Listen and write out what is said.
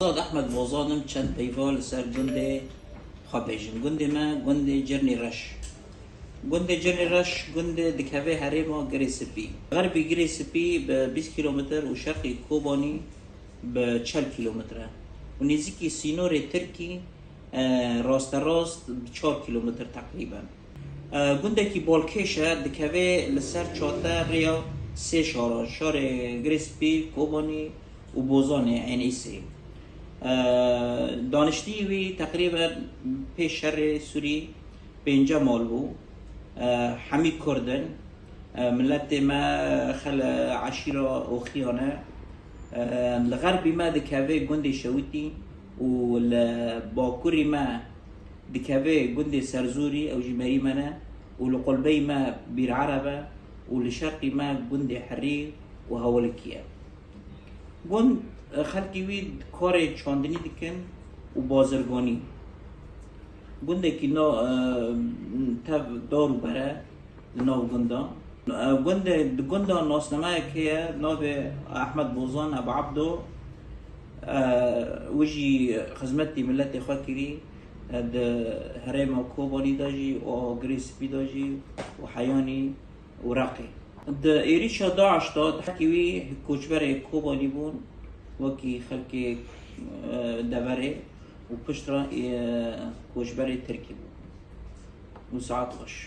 زاد احمد بوزانم چند پیوال سر گنده خابیجم گنده ما گنده جرنی رش گنده جرنی رش گنده دکوه هریما گری سپی غربی گری سپی به 20 کیلومتر و شرقی کوبانی به 40 کیلومتره و نزدیکی سینور ترکی راست 4 کیلومتر تقریبا گنده کی بالکشه دکوه لسر چاته ریا سه شار گری سپی کوبانی و بوزانی این ایسی دانشتی وی تقریبا پیش شر سوری 5 مال بو حمی کردن ملت ما خل عشیره و خیانه الغربی ما دکوه گندی شویتی و باکوری ما دکوه گندی سرزوری او جمعی منه و لقلبی ما بیر عربه و لشرقی ما گندی حری و هولکیه گند خلقی وی کار چاندنی دکن و بازرگانی گنده که نا تب دارو بره ناو گنده گنده ناسنامه که ناو احمد بوزان ابو عبدو وجی خدمتی ملت خواه کری ده هرم کوبانی داجی و گریس بی داجی و حیانی و راقی ده ایریشا داعش داد حکی وی کوچبر کوبانی بون وکی خلقی دوره و پشت را کوچبر ترکی بود و ساعت باش